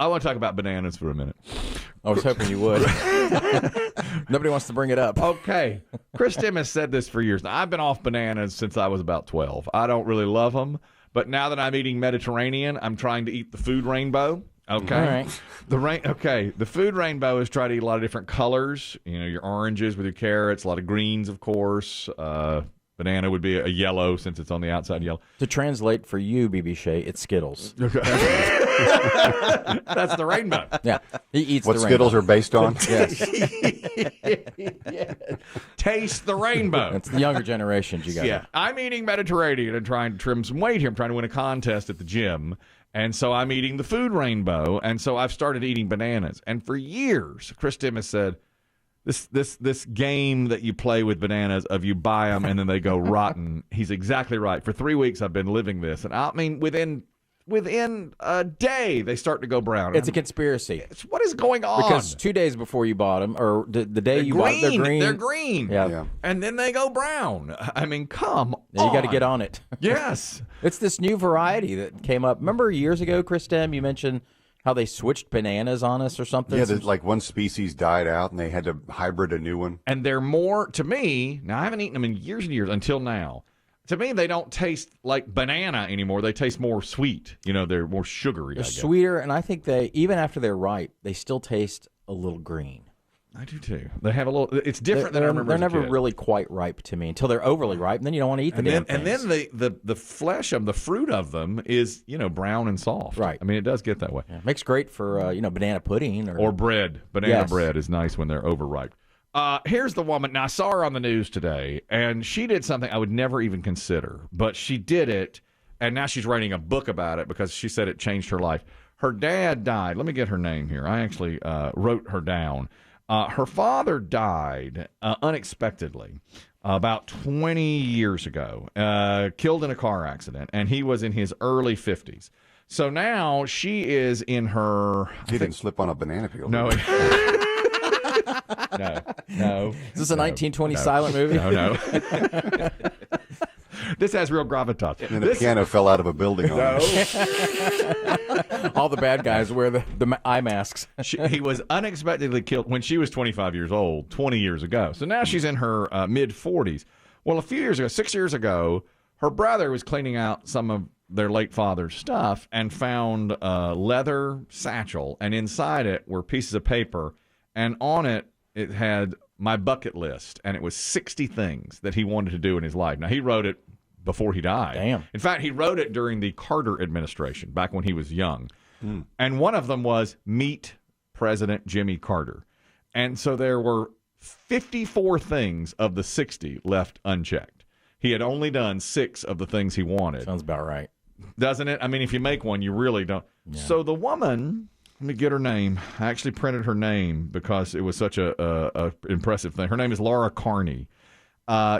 I want to talk about bananas for a minute. I was hoping you would. Nobody wants to bring it up. Okay. Chris Demm has said this for years. Now, I've been off bananas since I was about 12. I don't really love them, but now that I'm eating Mediterranean, I'm trying to eat the food rainbow. Okay. All right. The food rainbow is try to eat a lot of different colors. You know, your oranges with your carrots, a lot of greens, of course. Banana would be a yellow since it's on the outside yellow. To translate for you, BB Shea, it's Skittles. Okay. That's the rainbow. Yeah. He eats what the Skittles rainbow. are based on. Yes. Taste the rainbow. That's the younger generations, you guys. Yeah. I'm eating Mediterranean and trying to trim some weight here. I'm trying to win a contest at the gym. And so I'm eating the food rainbow. And so I've started eating bananas. And for years, Chris Demm has said, This game that you play with bananas of you buy them and then they go rotten. He's exactly right. For 3 weeks I've been living this, and I mean within a day they start to go brown. It's a conspiracy. What is going on? Because 2 days before you bought them, or the day you bought them, they're green. They're green. Yeah. And then they go brown. I mean, come Yeah, on. you got to get on it. Yes. It's this new variety that came up. Remember years ago, Chris Demm, you mentioned how they switched bananas on us or something? Yeah, there's like one species died out and they had to hybrid a new one. And they're more, to me, now I haven't eaten them in years and years until now. To me, they don't taste like banana anymore. They taste more sweet. You know, they're more sugary. They're sweeter, and I think they, even after they're ripe, they still taste a little green. I do too. They have a little. It's different than I remember. They're as a never kid. really quite ripe to me until they're overly ripe, and then you don't want to eat the damn things. And then the flesh of the fruit of them is brown and soft. Right. I mean, it does get that way. Yeah. Makes great for banana pudding Or bread. Banana Yes. bread is nice when they're overripe. Here's the woman. Now I saw her on the news today, and she did something I would never even consider, but she did it, and now she's writing a book about it because she said it changed her life. Her dad died. Let me get her name here. I actually wrote her down. Her father died unexpectedly about 20 years ago, killed in a car accident, and he was in his early 50s. So now she is in her... He didn't slip on a banana peel. No. No. Is this a 1920 silent movie? No. This has real gravitas. And the piano fell out of a building on him. All the bad guys wear the eye masks. He was unexpectedly killed when she was 25 years old, 20 years ago. So now she's in her mid-40s. Well, 6 years ago, her brother was cleaning out some of their late father's stuff and found a leather satchel, and inside it were pieces of paper, and on it had my bucket list, and it was 60 things that he wanted to do in his life. Now, he wrote it before he died. Damn. In fact, he wrote it during the Carter administration, back when he was young. And one of them was meet President Jimmy Carter. And so there were 54 things of the 60 left unchecked. He had only done 6 of the things he wanted. Sounds about right. Doesn't it? I mean, if you make one, you really don't. Yeah. So the woman, let me get her name. I actually printed her name because it was such a impressive thing. Her name is Laura Carney.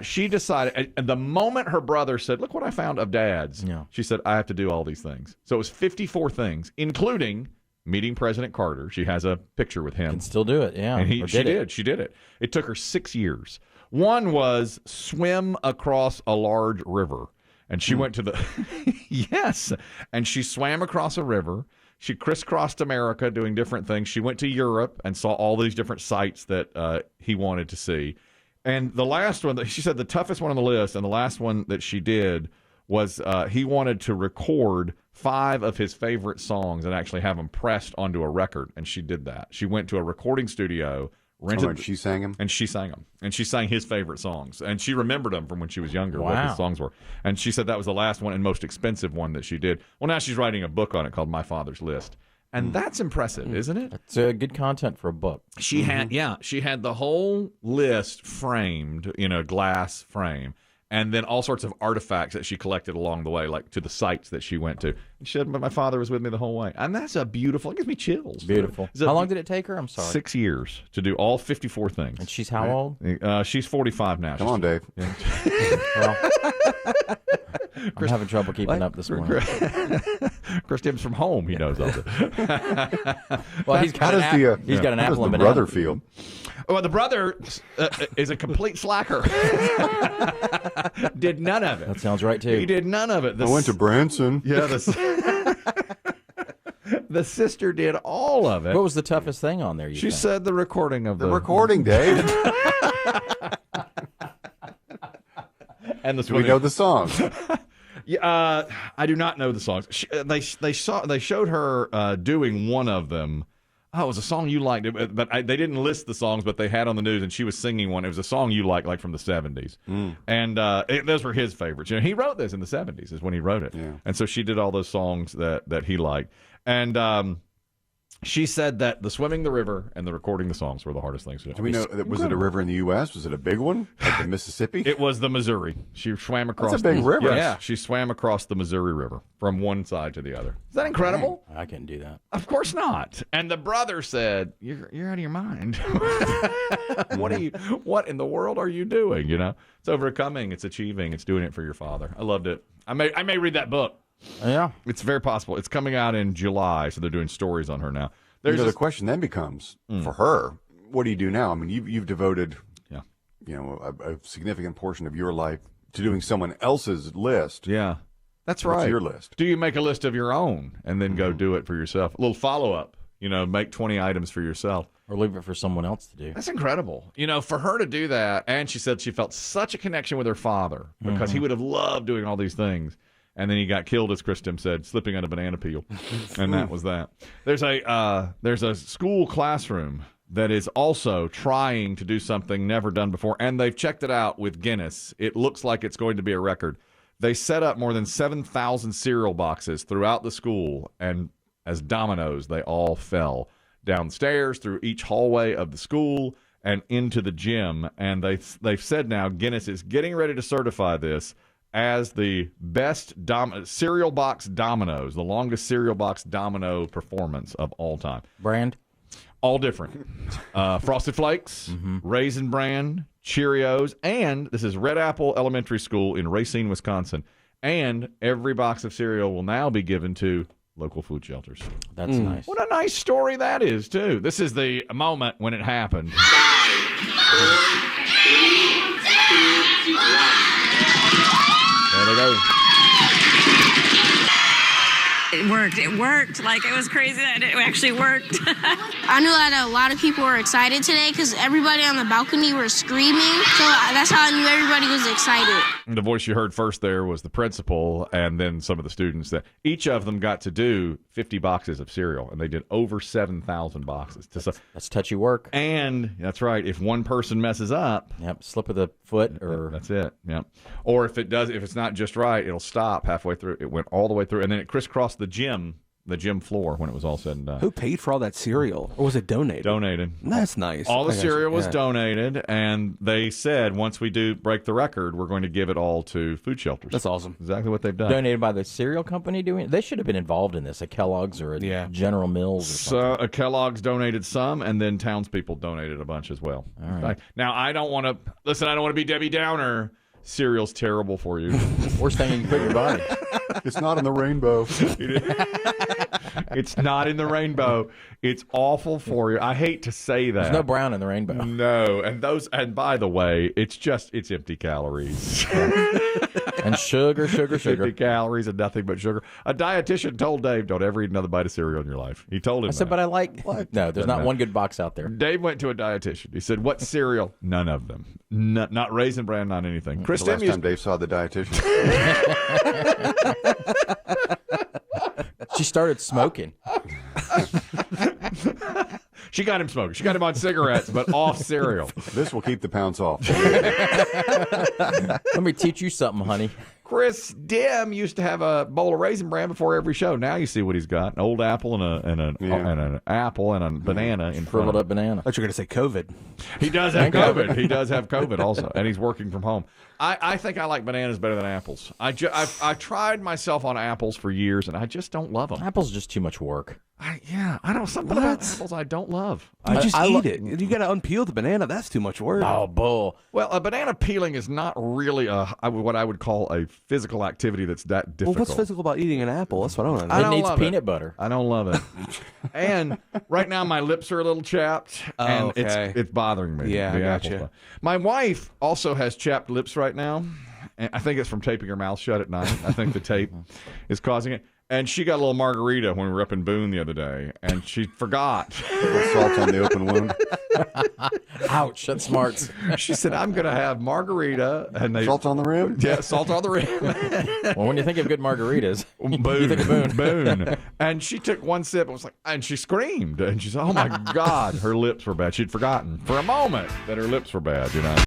She decided, and the moment her brother said, look what I found of Dad's, she said, I have to do all these things. So it was 54 things, including meeting President Carter. She has a picture with him. Can still do it, yeah. And she did it. It took her 6 years. One was swim across a large river. And she went to the, yes, and she swam across a river. She crisscrossed America doing different things. She went to Europe and saw all these different sites that he wanted to see. And the last one, she said the toughest one on the list, and the last one that she did was he wanted to record 5 of his favorite songs and actually have them pressed onto a record, and she did that. She went to a recording studio, rented, and she sang them? And she sang them. And she sang his favorite songs. And she remembered them from when she was younger, what his songs were. And she said that was the last one and most expensive one that she did. Well, now she's writing a book on it called My Father's List. And that's impressive, isn't it? It's good content for a book. She had the whole list framed in a glass frame, and then all sorts of artifacts that she collected along the way, like to the sites that she went to. And she said, but my father was with me the whole way. And that's it gives me chills. Beautiful. How long did it take her? I'm sorry. 6 years to do all 54 things. And she's how old? She's 45 now. Come on, Dave. Yeah. Well, I'm having trouble keeping up this morning. Chris Demm's from home. He knows all this. Well, he's got an apple and banana. Brother feel? Well, the brother is a complete slacker. Did none of it. That sounds right, too. He did none of it. I went to Branson. Yeah, The sister did all of it. What was the toughest thing on there? She said the recording of The recording, Dave. and the Do we know the song? Yeah, I do not know the songs. They showed her doing one of them. Oh, it was a song you liked, but they didn't list the songs, but they had on the news, and she was singing one. It was a song you liked, like from the 70s. And those were his favorites. You know, he wrote this in the 70s is when he wrote it. Yeah. And so she did all those songs that he liked. And she said that the swimming the river and the recording the songs were the hardest things to do. Do we know, was it a river in the U.S.? Was it a big one? Like the Mississippi? It was the Missouri. She swam across. That's a big river. Yeah, she swam across the Missouri River from one side to the other. Is that incredible? I couldn't do that. Of course not. And the brother said, "You're out of your mind. What in the world are you doing? You know, it's overcoming, it's achieving, it's doing it for your father." I loved it. I may read that book. Yeah. It's very possible. It's coming out in July, so they're doing stories on her now. The question then becomes for her, what do you do now? I mean, you've devoted, Yeah. you know, a significant portion of your life to doing someone else's list. Yeah, that's What's right. your list? Do you make a list of your own and then go do it for yourself? A little follow up. You know, make 20 items for yourself. Or leave it for someone else to do. That's incredible. You know, for her to do that, and she said she felt such a connection with her father because he would have loved doing all these things. And then he got killed, as Chris Demm said, slipping on a banana peel. And that was that. There's a school classroom that is also trying to do something never done before, and they've checked it out with Guinness. It looks like it's going to be a record. They set up more than 7,000 cereal boxes throughout the school, and as dominoes, they all fell downstairs through each hallway of the school and into the gym. And they've said now Guinness is getting ready to certify this as the best cereal box dominoes, the longest cereal box domino performance of all time. Brand? All different. Frosted Flakes, Raisin Bran, Cheerios, and this is Red Apple Elementary School in Racine, Wisconsin. And every box of cereal will now be given to local food shelters. That's nice. What a nice story that is, too. This is the moment when it happened. 5, 4, 3, 2, 1. There they go. It worked. It worked. Like, it was crazy that it actually worked. I knew that a lot of people were excited today because everybody on the balcony were screaming. So that's how I knew everybody was excited. The voice you heard first there was the principal and then some of the students that each of them got to do 50 boxes of cereal, and they did over 7,000 boxes. That's touchy work. And that's right. If one person messes up, Yep, slip of the foot or that's it. Yep. Or if it's not just right, it'll stop halfway through. It went all the way through, and then it crisscrossed the gym floor when it was all said and done. Who paid for all that cereal? Or was it donated? Donated. That's nice. All the I got cereal you. was Yeah. donated, and they said once we do break the record, we're going to give it all to food shelters. That's awesome. Exactly what they've done. donated by the cereal company doing it. They should have been involved in this, a Kellogg's or a General Mills or something. So Kellogg's donated some, and then townspeople donated a bunch as well. All right. Now, I don't want to be Debbie Downer. Cereal's terrible for you. Worst thing you can put in your body. It's not in the rainbow. It's not in the rainbow. It's awful for you. I hate to say that. There's no brown in the rainbow. No, and by the way, it's empty calories. And sugar. 50 calories and nothing but sugar. A dietitian told Dave, don't ever eat another bite of cereal in your life. He told him I said, that. but I like... No, there's not one good box out there. Dave went to a dietitian. He said, what cereal? None of them. Not Raisin Bran, not anything. Chris The last Demm time Dave saw the dietitian. She started smoking. She got him smoking. She got him on cigarettes, but off cereal. This will keep the pounds off. Let me teach you something, honey. Chris Demm used to have a bowl of Raisin Bran before every show. Now you see what he's got: an old apple and an apple and a banana in front Shriveled of up banana. I thought you were going to say COVID. He does have COVID. He does have COVID also, and he's working from home. I think I like bananas better than apples. I tried myself on apples for years, and I just don't love them. Apple's just too much work. I don't something about apples I don't love. You just eat it. You got to unpeel the banana. That's too much work. Oh, bull. Well, a banana peeling is not really what I would call a physical activity that's that Well, difficult. what's physical about eating an apple? That's what I want to I know. don't It needs love peanut butter. I don't love it. And right now my lips are a little chapped, and okay. it's bothering me. Yeah, the I apple gotcha. stuff. My wife also has chapped lips right now, and I think it's from taping her mouth shut at night. I think the tape is causing it. And she got a little margarita when we were up in Boone the other day, and she forgot. Salt on the open wound. Ouch, that's smart. She said, I'm going to have margarita. And they Salt on the rim? Yeah, salt on the rim. Well, when you think of good margaritas, Boone. you think of Boone. Boone. And she took one sip and was like, and she screamed. And she said, oh my God, her lips were bad. She'd forgotten for a moment that her lips were bad,